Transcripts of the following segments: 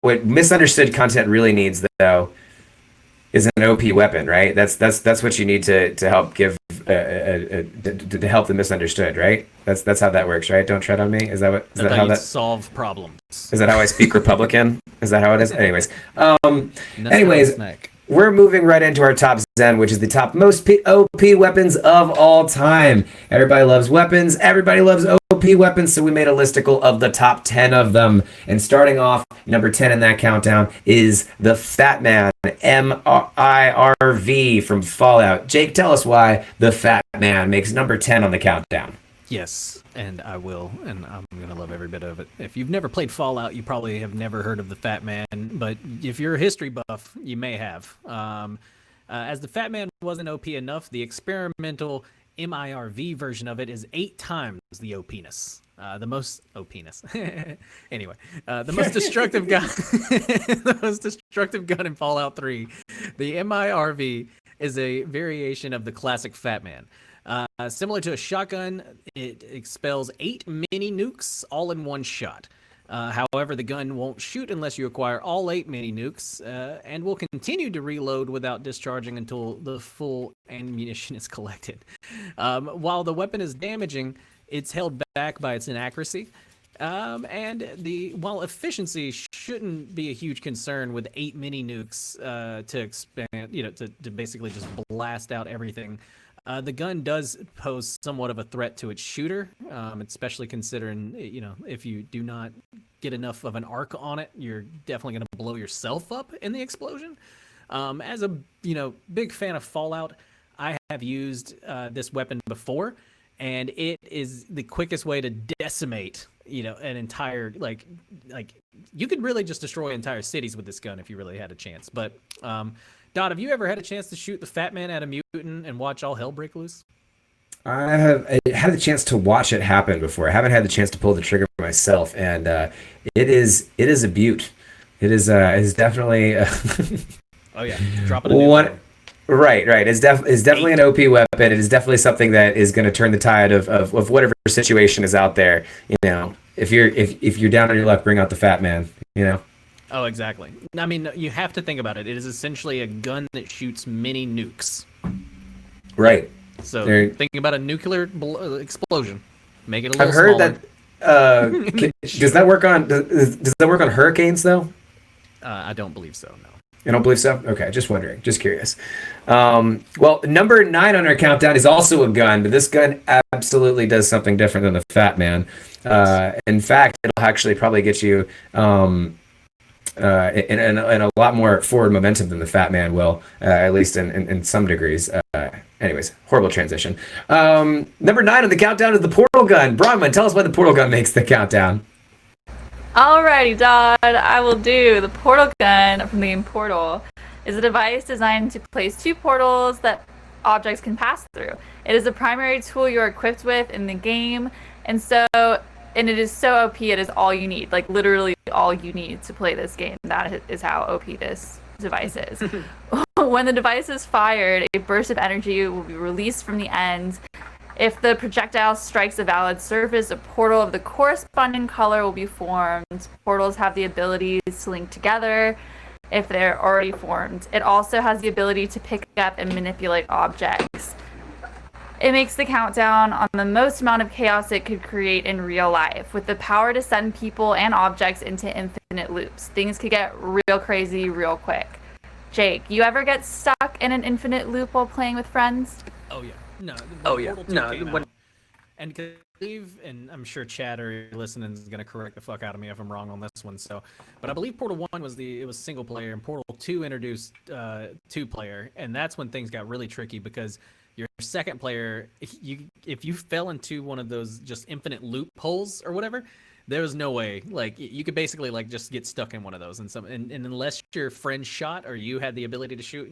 what misunderstood content really needs though is an OP weapon, right? That's what you need to help give to help the misunderstood, right? That's how that works, right? Don't tread on me. Is That's that how how you that solve problems. is that how I speak Republican? Is that how it is? Anyways, Nostalgia anyways, snack. we're moving right into our top Zen, which is the top most OP weapons of all time. Everybody loves weapons. Everybody loves OP weapons. So we made a listicle of the top 10 of them. And starting off, number 10 in that countdown is the Fat Man, MIRV from Fallout. Jake, tell us why the Fat Man makes number 10 on the countdown. Yes, and I will, and I'm gonna love every bit of it. If you've never played Fallout, you probably have never heard of the Fat Man, but if you're a history buff, you may have. As the Fat Man wasn't OP enough, the experimental MIRV version of it is 8 times the OPness. The most OPness. Anyway, the most destructive gun, the most destructive gun in Fallout 3. The MIRV is a variation of the classic Fat Man. Similar to a shotgun, it expels 8 mini nukes all in one shot. However, the gun won't shoot unless you acquire all 8 mini nukes, and will continue to reload without discharging until the full ammunition is collected. While the weapon is damaging, it's held back by its inaccuracy. While efficiency shouldn't be a huge concern with 8 mini nukes to expand, to basically just blast out everything. The gun does pose somewhat of a threat to its shooter, especially considering, if you do not get enough of an arc on it, you're definitely going to blow yourself up in the explosion. As a, big fan of Fallout, I have used this weapon before, and it is the quickest way to decimate, an entire, like you could really just destroy entire cities with this gun if you really had a chance. But, Don, have you ever had a chance to shoot the Fat Man at a mutant and watch all hell break loose? I have had the chance to watch it happen before. I haven't had the chance to pull the trigger myself, and it is a beaut. It is definitely Oh yeah, drop it a one. Right. It's definitely an OP weapon. It is definitely something that is going to turn the tide of whatever situation is out there. If you're down on your luck, bring out the Fat Man. Oh, exactly. I mean, you have to think about it. It is essentially a gun that shoots mini nukes. Right. So thinking about a nuclear explosion, make it a little I've heard smaller. that. Does that work on hurricanes though? I don't believe so. No. You don't believe so? Okay, just wondering, just curious. Well, number 9 on our countdown is also a gun, but this gun absolutely does something different than the Fat Man. In fact, it'll actually probably get you in a lot more forward momentum than the Fat Man will, at least in some degrees. Anyways, horrible transition. Number 9 on the countdown is the portal gun. Bronwyn, tell us why the portal gun makes the countdown. Alrighty, Dodd, I will do. The portal gun from the game Portal is a device designed to place 2 portals that objects can pass through. It is the primary tool you're equipped with in the game, and it is so OP, it is all you need. Like, literally all you need to play this game. That is how OP this device is. When the device is fired, a burst of energy will be released from the end. If the projectile strikes a valid surface, a portal of the corresponding color will be formed. Portals have the ability to link together if they're already formed. It also has the ability to pick up and manipulate objects. It makes the countdown on the most amount of chaos it could create in real life, with the power to send people and objects into infinite loops. Things could get real crazy real quick. Jake, you ever get stuck in an infinite loop while playing with friends? Oh yeah. No. Portal 2 came out. And and I'm sure Chad or listening is gonna correct the fuck out of me if I'm wrong on this one. But I believe Portal 1 was single player, and Portal 2 introduced 2-player, and that's when things got really tricky because your second player, if you fell into one of those just infinite loopholes or whatever, there was no way. Like, you could basically just get stuck in one of those, and unless your friend shot or you had the ability to shoot,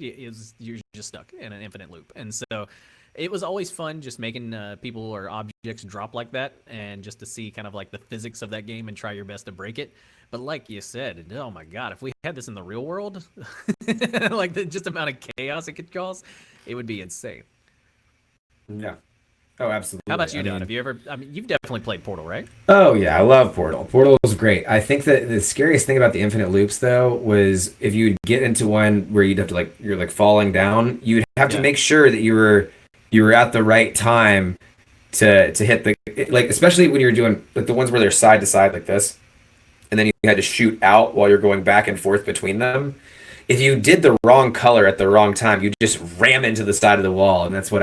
you're just stuck in an infinite loop. And so it was always fun just making people or objects drop like that, and just to see kind of like the physics of that game and try your best to break it. But like you said, oh my god, if we had this in the real world, like the just amount of chaos it could cause, it would be insane. Yeah. Oh, absolutely. How about you, I Don? mean, Have you ever? I mean, you've definitely played Portal, right? oh yeah, I love Portal. Portal is great. I think that the scariest thing about the infinite loops though was if you would get into one where you'd have to like you're like falling down, you'd have to Yeah. make sure that you were at the right time to hit the like especially when you're doing like the ones where they're side to side like this, and then you had to shoot out while you're going back and forth between them. If you did the wrong color at the wrong time, you just ram into the side of the wall, and that's what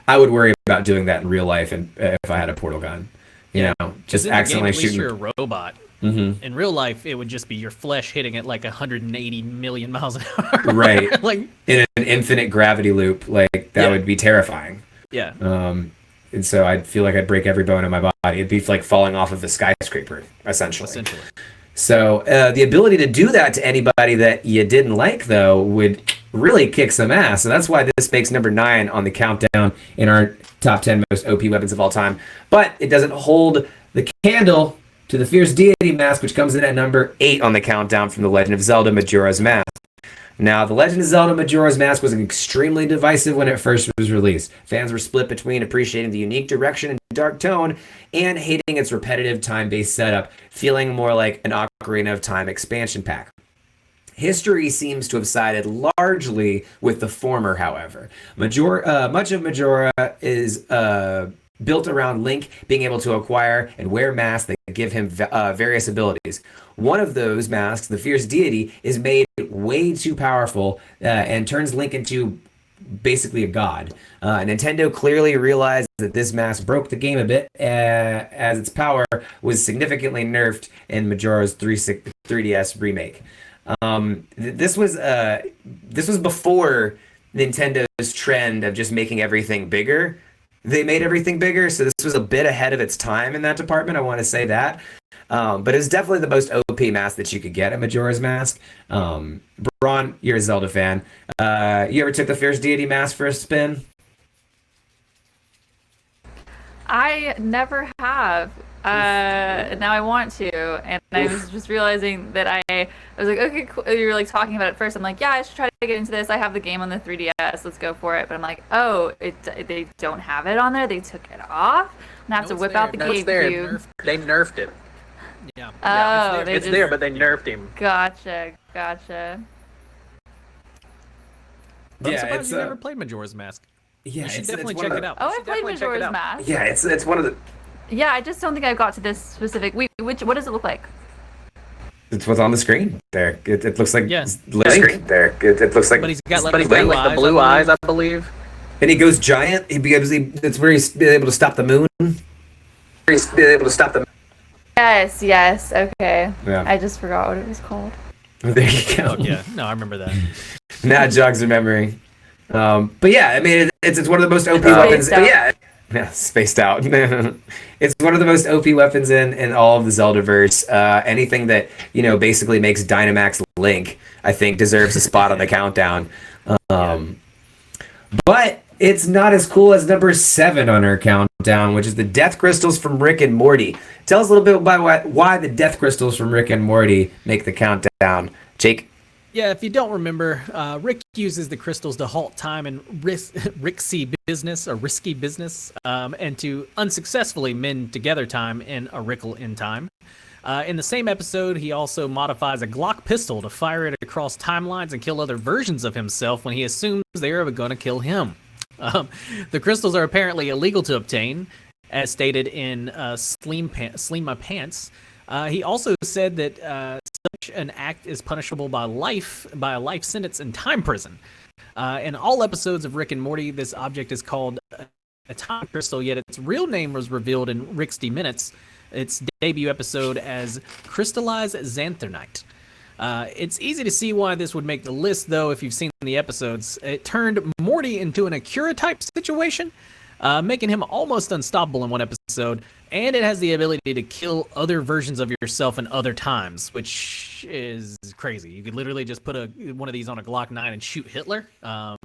I would worry about doing that in real life, and if I had a portal gun, you know, 'Cause just in the game, accidentally at least shooting. you're a robot. Mm-hmm. In real life, it would just be your flesh hitting at like 180 million miles an hour. Right. Like, In an infinite gravity loop, like that Yeah. would be terrifying. yeah. And so I'd feel like I'd break every bone in my body. It'd be like falling off of the skyscraper, essentially. Essentially. So the ability to do that to anybody that you didn't like, though, would really kick some ass. And that's why this makes number 9 on the countdown in our top 10 most OP weapons of all time. But it doesn't hold the candle to the Fierce Deity Mask, which comes in at number 8 on the countdown from The Legend of Zelda Majora's Mask. Now, The Legend of Zelda Majora's Mask was extremely divisive when it first was released. Fans were split between appreciating the unique direction and dark tone and hating its repetitive time-based setup, feeling more like an Ocarina of Time expansion pack. History seems to have sided largely with the former, however. Much of Majora is built around Link being able to acquire and wear masks that give him various abilities. One of those masks, the Fierce Deity, is made way too powerful and turns Link into basically a god. Nintendo clearly realized that this mask broke the game a bit, as its power was significantly nerfed in Majora's 3DS remake. This was before Nintendo's trend of just making everything bigger. They made everything bigger, so this was a bit ahead of its time in that department. I want to say that. But it was definitely the most OP mask that you could get at Majora's Mask. Braun, you're a Zelda fan. You ever took the Fierce Deity Mask for a spin? I never have. Now I want to, and I was just realizing that I was like, okay, cool. You were like talking about it first. I'm like, yeah, I should try to get into this. I have the game on the 3DS. Let's go for it. But I'm like, oh, they don't have it on there. They took it off. I'm gonna have to whip out the No, it's there. GameCube. They nerfed it. Yeah. Oh, It's there, but they nerfed him. Gotcha. I'm Yeah, surprised it's you never played Majora's Mask. yeah, You should it's definitely one check of it the- out. Oh, I should played definitely check it Majora's out. Mask. Yeah, it's one of the. Yeah, I just don't think I got to this specific. What does it look like? It's what's on the screen there. It looks like Yeah. Link there. It looks like. But he's got like But he's blue got like the blue eyes, I believe. And he goes giant. It's where he's able to stop the moon. He's able to stop the. Yes. Okay. Yeah. I just forgot what it was called. There you go. Oh, yeah. No, I remember that. Now jogs remembering. But yeah, I mean, it's one of the most OP weapons. Spaced out. Yeah, spaced out. It's one of the most OP weapons in all of the Zeldaverse. Anything that basically makes Dynamax Link, I think, deserves a spot on the countdown. But it's not as cool as number 7 on our countdown, which is the Death Crystals from Rick and Morty. Tell us a little bit about why the Death Crystals from Rick and Morty make the countdown. Jake? Yeah, if you don't remember, Rick uses the crystals to halt time in risky business, and to unsuccessfully mend together time in a Rickle in time. In the same episode, he also modifies a Glock pistol to fire it across timelines and kill other versions of himself when he assumes they are going to kill him. The crystals are apparently illegal to obtain, as stated in Sleem My Pants. He also said that such an act is punishable by a life sentence in time prison. In all episodes of Rick and Morty, this object is called a time crystal, yet its real name was revealed in Rick's D Minutes, its debut episode as Crystallized Xanthernite. It's easy to see why this would make the list, though, if you've seen the episodes. It turned Morty into an Akira-type situation, making him almost unstoppable in one episode, and it has the ability to kill other versions of yourself in other times, which is crazy. You could literally just put one of these on a Glock 9 and shoot Hitler.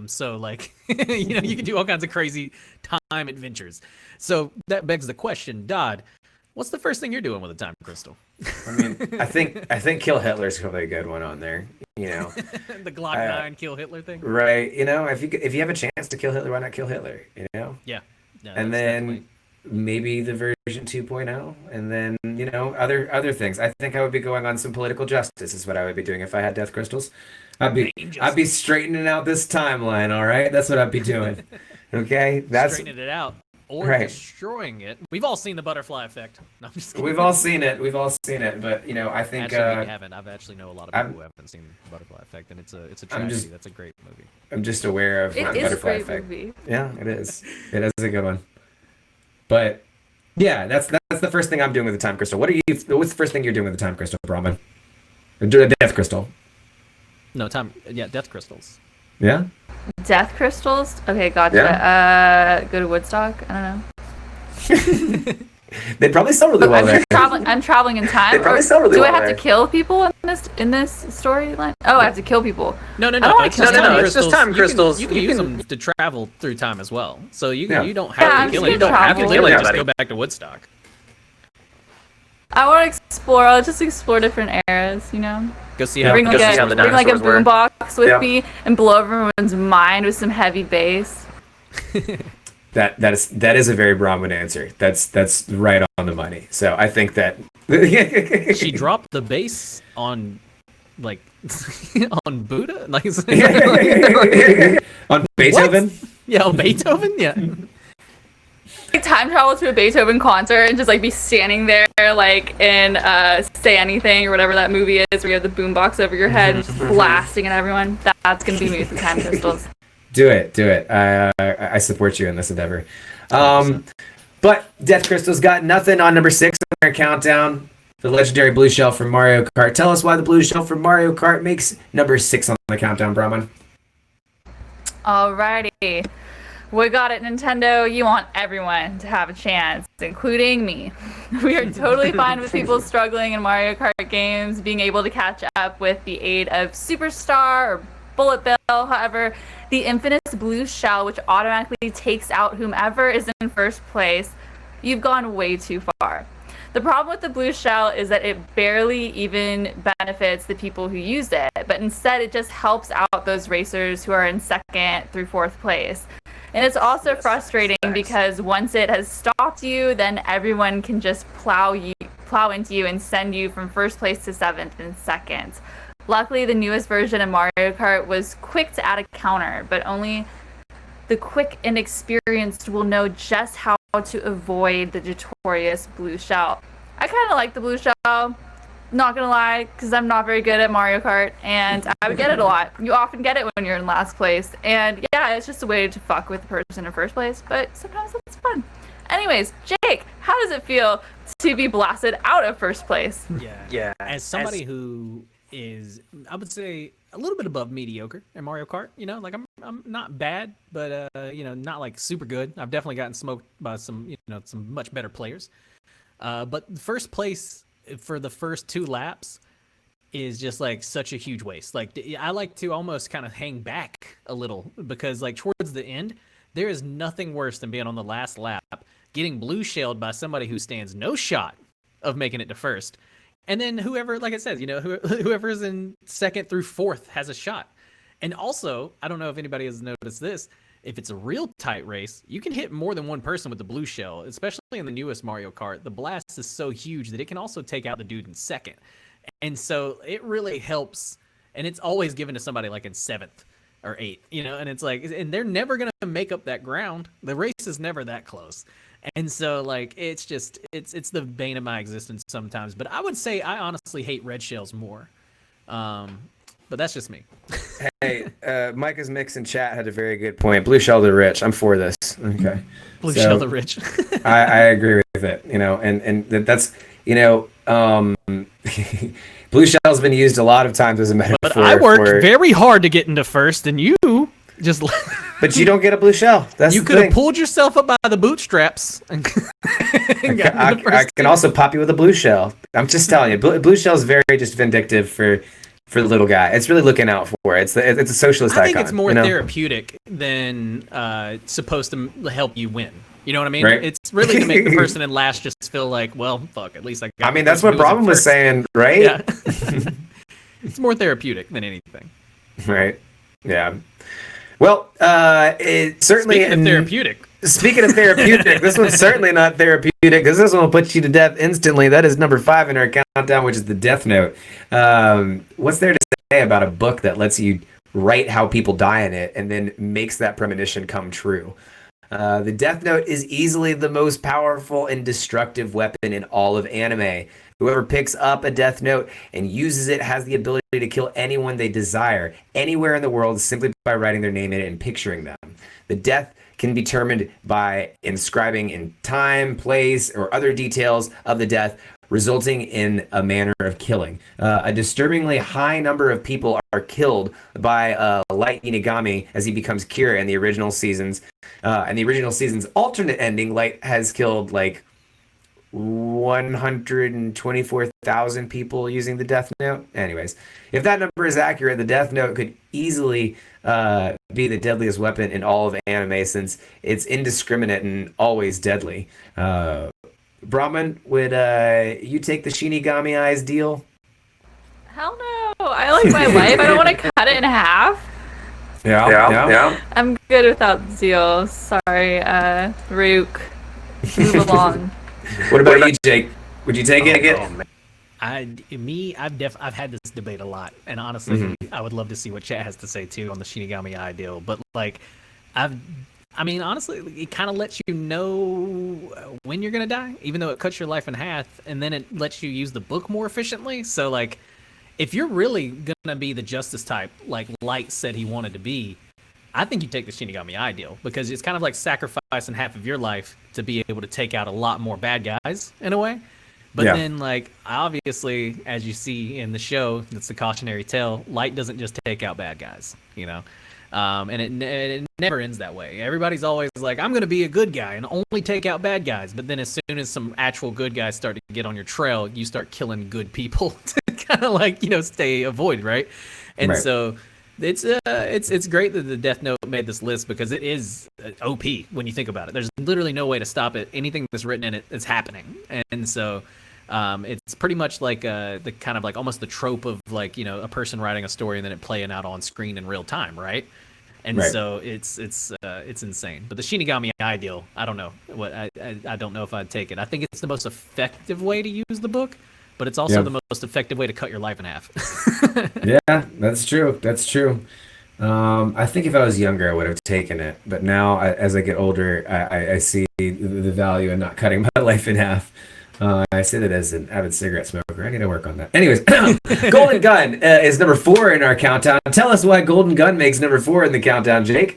So, like, you can do all kinds of crazy time adventures. So that begs the question, Dodd, what's the first thing you're doing with a time crystal? I mean, I think Kill Hitler's probably a good one on there. The Glock 9 kill Hitler thing? Right. If you have a chance to kill Hitler, why not kill Hitler? Yeah. Yeah, and that's then definitely- maybe the version 2.0, and then other things. I think I would be going on some political justice is what I would be doing if I had death crystals. I'd be straightening out this timeline. All right, that's what I'd be doing. Okay, that's straightening it out or right. destroying it. We've all seen the butterfly effect. No, I'm just kidding. We've all seen it. But I think Actually, we haven't. I've actually know a lot of people who haven't seen Butterfly Effect, and it's a tragedy. That's a great movie. I'm just aware of It what is a Butterfly great Effect. movie. Yeah, it is. It is a good one. But yeah, that's the first thing I'm doing with the time crystal. What's the first thing you're doing with the time crystal, Brahman? The death crystal. No, death crystals. Yeah. Death crystals? Okay, gotcha. Go to Woodstock? I don't know. They'd probably sell really well there. I'm traveling in time. They'd probably sell really do well I have there. to kill people in this storyline? Oh, I have to kill people. No. I don't wanna It's kill just anyone. time No, it's just time crystals. You can use them to travel through time as well. So you Yeah. don't Yeah, have I'm to kill just it. You don't gonna have to travel. kill it. Just Anybody. go back to Woodstock. I want to explore. I'll just explore different eras, you know? Go see how. Bring Go like see how the a dinosaurs were. boombox with Yeah. me and blow everyone's mind with some heavy bass. That is a very Brahmin answer. That's right on the money. So I think that She dropped the bass on, like, on Buddha, like, on Beethoven. yeah, on Beethoven, yeah. Like time travel to a Beethoven concert and just like be standing there like in Say Anything or whatever that movie is where you have the boombox over your head and just blasting at everyone. That's gonna be me with the time crystals. Do it. I support you in this endeavor. But Death Crystal's got nothing on number 6 on our countdown. The legendary blue shell from Mario Kart. Tell us why the blue shell from Mario Kart makes number 6 on the countdown, Brahman. Alrighty. We got it, Nintendo. You want everyone to have a chance, including me. We are totally fine with people struggling in Mario Kart games, being able to catch up with the aid of Superstar or Bullet Bill. However, the infamous blue shell, which automatically takes out whomever is in first place, you've gone way too far. The problem with the blue shell is that it barely even benefits the people who use it, but instead it just helps out those racers who are in 2nd through 4th place. And it's also frustrating because once it has stopped you, then everyone can just plow into you and send you from 1st place to 7th and 2nd. Luckily, the newest version of Mario Kart was quick to add a counter, but only the quick and experienced will know just how to avoid the notorious blue shell. I kind of like the blue shell, not gonna lie, because I'm not very good at Mario Kart, and I would get it a lot. You often get it when you're in last place, and yeah, it's just a way to fuck with the person in first place, but sometimes it's fun. Anyways, Jake, how does it feel to be blasted out of first place? Yeah. As somebody who is, I would say, a little bit above mediocre in Mario Kart, like I'm not bad, but not like super good. I've definitely gotten smoked by some much better players. But first place for the first 2 laps is just like such a huge waste. Like I like to almost kind of hang back a little because like towards the end, there is nothing worse than being on the last lap, getting blue shelled by somebody who stands no shot of making it to first. And then whoever, like it says, whoever's in 2nd through 4th has a shot. And also, I don't know if anybody has noticed this, if it's a real tight race, you can hit more than one person with the blue shell, especially in the newest Mario Kart. The blast is so huge that it can also take out the dude in 2nd. And so it really helps. And it's always given to somebody like in 7th or 8th, and it's like, and they're never going to make up that ground. The race is never that close. And so, like, it's just, it's the bane of my existence sometimes. But I would say I honestly hate red shells more. But that's just me. Hey, Micah's Mix in chat had a very good point. Blue shell the rich. I'm for this. Okay. Blue shell the rich. I agree with it, and that's, blue shell's been used a lot of times as a metaphor. But I worked very hard to get into first, and you just... But you don't get a blue shell. That's you the could have thing. pulled yourself up by the bootstraps. And I can also pop you with a blue shell. I'm just telling you, blue shell is very just vindictive for the little guy. It's really looking out for it. It's a socialist icon. I think it's more therapeutic than supposed to help you win. You know what I mean? Right. It's really to make the person in last just feel like, well, fuck, at least I got... I mean, that's what Brahman was saying, right? Yeah. It's more therapeutic than anything. Right. Yeah. Well, it certainly... Speaking of therapeutic. Speaking of therapeutic, this one's certainly not therapeutic because this one will put you to death instantly. That is number 5 in our countdown, which is the Death Note. What's there to say about a book that lets you write how people die in it and then makes that premonition come true? The Death Note is easily the most powerful and destructive weapon in all of anime. Whoever picks up a Death Note and uses it has the ability to kill anyone they desire, anywhere in the world, simply by writing their name in it and picturing them. The death can be determined by inscribing in time, place, or other details of the death, resulting in a manner of killing. A disturbingly high number of people are killed by Light Inagami as he becomes Kira in the original seasons. And the original season's alternate ending, Light has killed like 124,000 people using the Death Note. Anyways, if that number is accurate, the Death Note could easily be the deadliest weapon in all of anime since it's indiscriminate and always deadly. Brahman, would you take the Shinigami Eyes deal? Hell no. I like my life. I don't want to cut it in half. Yeah. I'm good without Zeal. Sorry, Rook. Move along. What about you, Jake? Would you take it? I've had this debate a lot, and honestly, I would love to see what Chat has to say too on the Shinigami Eye deal. But like, honestly, it kind of lets you know when you're gonna die, even though it cuts your life in half, and then it lets you use the book more efficiently. So like, if you're really gonna be the Justice type, like Light said he wanted to be, I think you take the Shinigami Eye deal because it's kind of like sacrificing half of your life to be able to take out a lot more bad guys in a way. But then, like, obviously, as you see in the show, that's the cautionary tale. Light doesn't just take out bad guys, you know, and it never ends that way. Everybody's always like, I'm going to be a good guy and only take out bad guys. But then as soon as some actual good guys start to get on your trail, you start killing good people to kind of like, you know, stay avoid, right? And so it's great that the Death Note made this list because it is OP when you think about it. There's literally no way to stop it. Anything that's written in it is happening, and so it's pretty much like the kind of like almost the trope of like, you know, a person writing a story and then it playing out on screen in real time, right? And so it's insane. But the Shinigami Eye deal, I don't know what I don't know if I'd take it. I think it's the most effective way to use the book, but it's also the most effective way to cut your life in half. Yeah, that's true. That's true. I think if I was younger, I would have taken it. But now, as I get older, I see the value in not cutting my life in half. I say that as an avid cigarette smoker. I need to work on that. Anyways, Golden Gun is number 4 in our countdown. Tell us why Golden Gun makes number 4 in the countdown, Jake.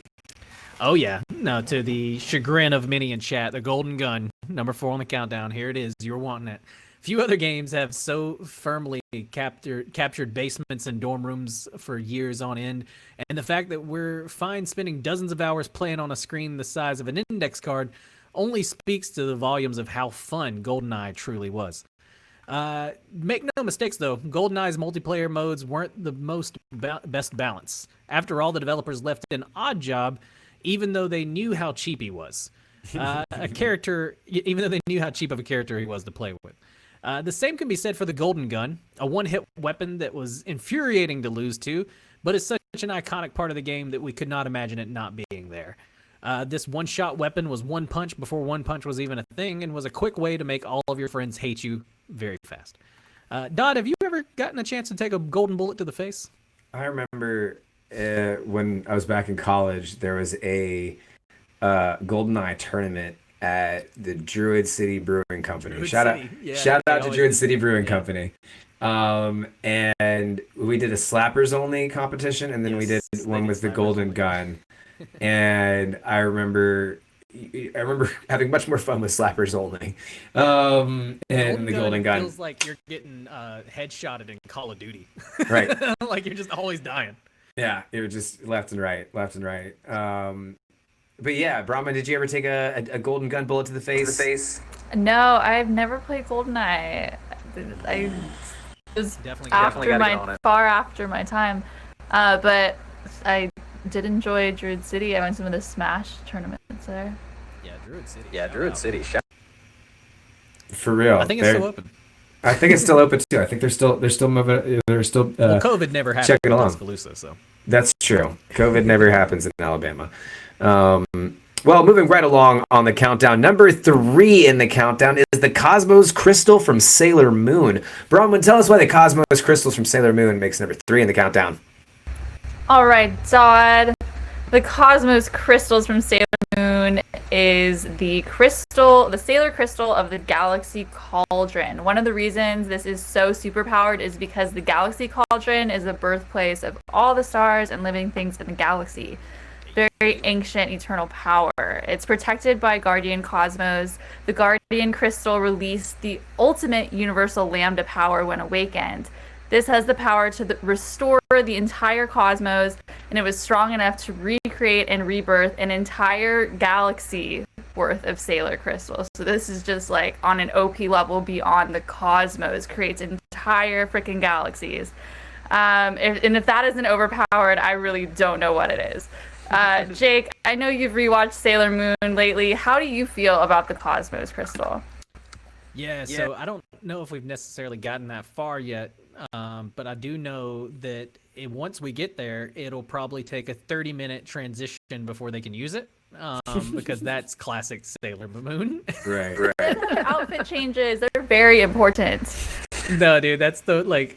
Oh, yeah. No, to the chagrin of many in chat, the Golden Gun, number 4 on the countdown. Here it is. You're wanting it. Few other games have so firmly captured basements and dorm rooms for years on end, and the fact that we're fine spending dozens of hours playing on a screen the size of an index card only speaks to the volumes of how fun GoldenEye truly was. Make no mistakes, though, GoldenEye's multiplayer modes weren't the most best balance. After all, the developers left an odd job, even though they knew how cheap he was. Even though they knew how cheap of a character he was to play with. The same can be said for the Golden Gun, a one-hit weapon that was infuriating to lose to, but is such an iconic part of the game that we could not imagine it not being there. This one-shot weapon was one punch before one punch was even a thing and was a quick way to make all of your friends hate you very fast. Dodd, have you ever gotten a chance to take a golden bullet to the face? I remember when I was back in college, there was a GoldenEye tournament at the Druid City Brewing Company. Shout out to Druid City Brewing Company. And we did a slappers only competition, and then we did one with the Golden Gun. And I remember having much more fun with slappers only. And the Golden Gun feels like you're getting headshotted in Call of Duty. Right. Like you're just always dying. Yeah, it was just left and right. But yeah, Brahma, did you ever take a Golden Gun bullet to the face? No, I've never played GoldenEye. I was far after my time. But I did enjoy Druid City. I went to some of the Smash tournaments there. Yeah, Druid City. For real. I think it's still open. I think it's still open too. I think they're still moving. They're still. Well, COVID never happened in along. Tuscaloosa, so. That's true. COVID never happens in Alabama. Well, moving right along on the countdown, number 3 in the countdown is the Cosmos Crystal from Sailor Moon. Bronwyn, tell us why the Cosmos Crystals from Sailor Moon makes number 3 in the countdown. All right, Dodd. The Cosmos Crystals from Sailor Moon is the Sailor Crystal of the Galaxy Cauldron. One of the reasons this is so superpowered is because the Galaxy Cauldron is the birthplace of all the stars and living things in the galaxy. Very ancient, eternal power. It's protected by Guardian Cosmos. The Guardian Crystal released the ultimate universal lambda power when awakened. This has the power to restore the entire cosmos, and it was strong enough to recreate and rebirth an entire galaxy worth of Sailor crystals. So this is just like on an OP level beyond the cosmos, creates entire freaking galaxies. If that isn't overpowered, I really don't know what it is. Jake, I know you've rewatched Sailor Moon lately. How do you feel about the Cosmos Crystal? Yeah, so I don't know if we've necessarily gotten that far yet, but I do know that once we get there, it'll probably take a 30-minute transition before they can use it, because that's classic Sailor Moon. Right. Outfit changes, they're very important. No, dude, that's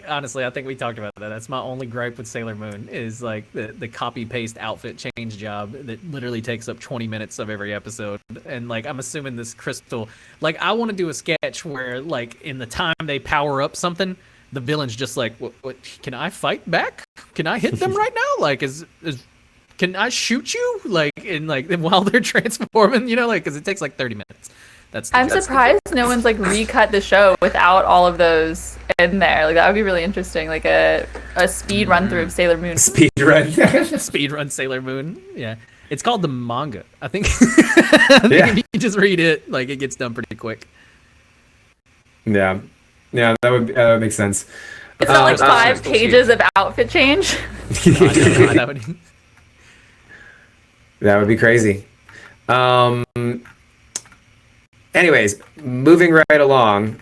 honestly, I think we talked about that. That's my only gripe with Sailor Moon is like the copy-paste outfit change job that literally takes up 20 minutes of every episode. And like, I'm assuming this crystal, like, I want to do a sketch where like in the time they power up something, the villain's just like, what can I fight back? Can I hit them right now? Like, can I shoot you? Like, while they're transforming, because it takes like 30 minutes. I'm surprised no one's like recut the show without all of those in there. Like, that would be really interesting. Like a speed run through of Sailor Moon. Speed run Sailor Moon. Yeah, it's called the manga. I think. If you just read it, like, it gets done pretty quick. Yeah, that would make sense. It's not like 5 pages of outfit change. That would be crazy. Anyways, moving right along,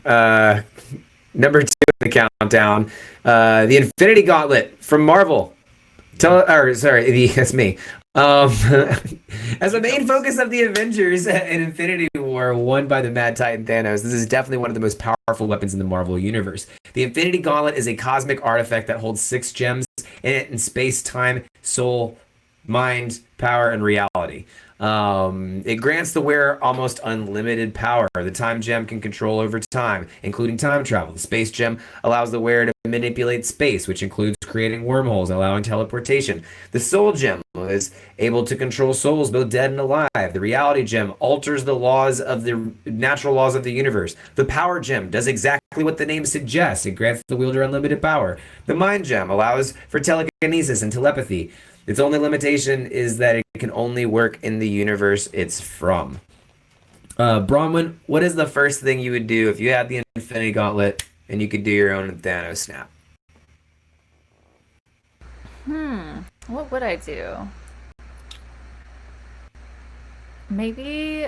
number 2 in the countdown, the Infinity Gauntlet from Marvel. That's me. As the main focus of the Avengers in Infinity War, won by the Mad Titan Thanos, this is definitely one of the most powerful weapons in the Marvel Universe. The Infinity Gauntlet is a cosmic artifact that holds 6 gems in it in space, time, soul, mind, power, and reality. It grants the wearer almost unlimited power. The time gem can control over time, including time travel. The space gem allows the wearer to manipulate space, which includes creating wormholes and allowing teleportation. The soul gem is able to control souls, both dead and alive. The reality gem alters the natural laws of the universe. The power gem does exactly what the name suggests. It grants the wielder unlimited power. The mind gem allows for telekinesis and telepathy. Its only limitation is that it can only work in the universe it's from. Bronwyn, what is the first thing you would do if you had the Infinity Gauntlet and you could do your own Thanos snap? What would I do? Maybe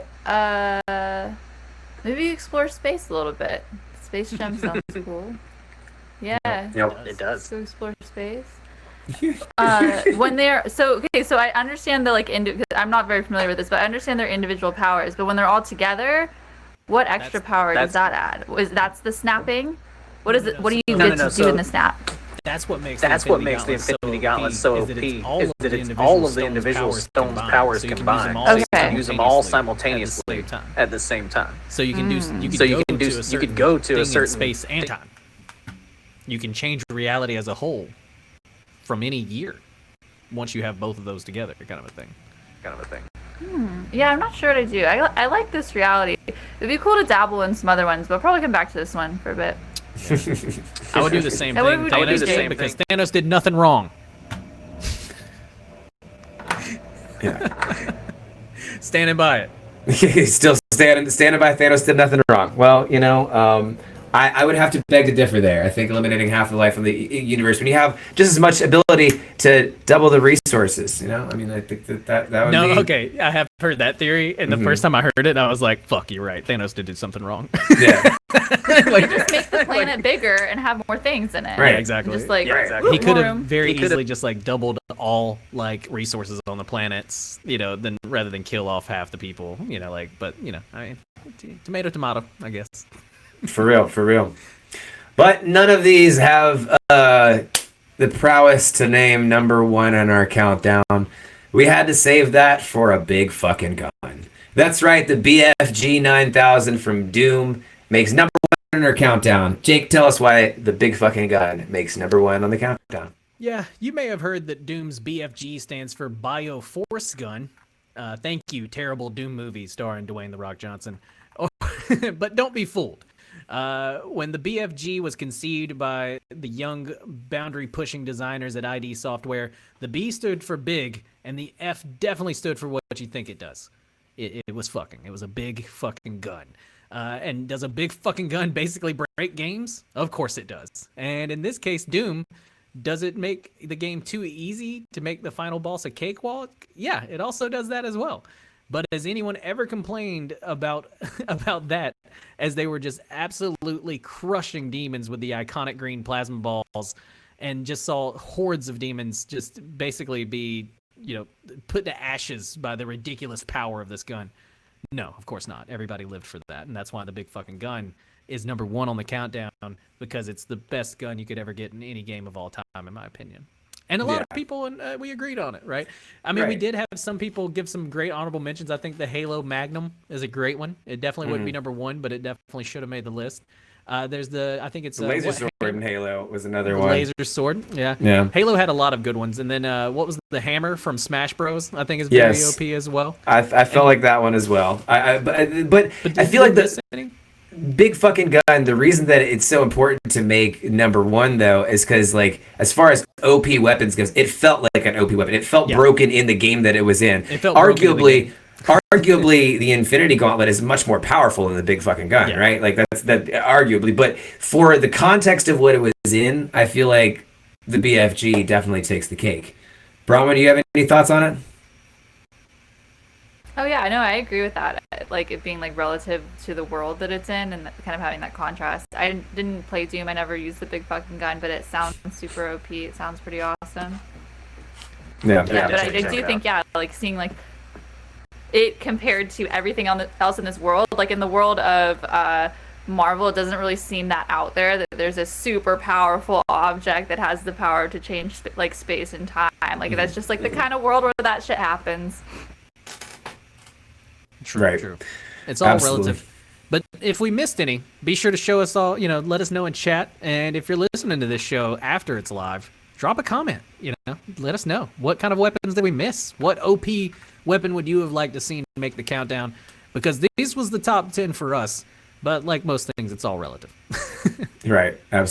explore space a little bit. Space gem sounds cool. Yeah. Yep, it does. So explore space. When they're so I understand the I'm not very familiar with this, but I understand their individual powers. But when they're all together, what extra power does that add? That's the snapping? What is it? What do you get to do in the snap? That's what makes the Infinity Gauntlet so OP. Is that it's all of the individual stones' powers combined. So you can use them all simultaneously at the same time. So you can you could go to a certain space and time. You can change reality as a whole from any year once you have both of those together, kind of a thing. Yeah, I'm not sure what I do. I like this reality. It'd be cool to dabble in some other ones, but I'll probably come back to this one for a bit. I would do the same thing. I would do the same because Thanos did nothing wrong. Yeah. Standing by it. He's still standing by. Thanos did nothing wrong. Well, I would have to beg to differ there. I think eliminating half the life in the universe, when you have just as much ability to double the resources, I mean, I think that would be... No, okay, I have heard that theory, and the first time I heard it, I was like, fuck, you're right. Thanos did something wrong. Yeah. Like, just make the planet bigger and have more things in it. Right, exactly. Just like He could have very easily just like doubled all like resources on the planets, then rather than kill off half the people, but I mean, tomato, I guess. For real. But none of these have the prowess to name number one on our countdown. We had to save that for a big fucking gun. That's right, the BFG 9000 from Doom makes number one on our countdown. Jake, tell us why the big fucking gun makes number one on the countdown. Yeah, you may have heard that Doom's BFG stands for Bioforce Gun. Thank you, terrible Doom movie starring Dwayne "The Rock" Johnson. But don't be fooled. When the BFG was conceived by the young boundary-pushing designers at ID Software, the B stood for big, and the F definitely stood for what you think it does. It was fucking. It was a big fucking gun. And does a big fucking gun basically break games? Of course it does. And in this case, Doom, does it make the game too easy to make the final boss a cakewalk? Yeah, it also does that as well. But has anyone ever complained about that, as they were just absolutely crushing demons with the iconic green plasma balls, and just saw hordes of demons just basically be, put to ashes by the ridiculous power of this gun? No, of course not. Everybody lived for that, and that's why the big fucking gun is number one on the countdown, because it's the best gun you could ever get in any game of all time, in my opinion. And a lot of people, and we agreed on it, right? I mean, we did have some people give some great honorable mentions. I think the Halo Magnum is a great one. It definitely wouldn't be number one, but it definitely should have made the list. There's the laser sword in Halo was another one. Laser sword, yeah. Halo had a lot a good ones. And then what was the hammer from Smash Bros? I think is very OP as well. I felt like that one as well. But I feel like the big fucking gun, the reason that it's so important to make number one, though, is because, like, as far as OP weapons goes, it felt like an OP weapon. It felt broken in the game that it was in. It felt arguably, the Infinity Gauntlet is much more powerful than the big fucking gun, right? Like, that's arguably. But for the context of what it was in, I feel like the BFG definitely takes the cake. Brahma, do you have any thoughts on it? Oh yeah, no, I agree with that. Like it being like relative to the world that it's in, and kind of having that contrast. I didn't play Doom. I never used the big fucking gun, but it sounds super OP. It sounds pretty awesome. Yeah, but I do think, like seeing like it compared to everything else in this world. Like in the world of Marvel, it doesn't really seem that out there that there's a super powerful object that has the power to change like space and time. Like that's just like the kind of world where that shit happens. True. It's all relative. But if we missed any, be sure to show us all, let us know in chat. And if you're listening to this show after it's live, drop a comment, let us know. What kind of weapons did we miss? What OP weapon would you have liked to see make the countdown? Because these was the top 10 for us. But like most things, it's all relative. Right.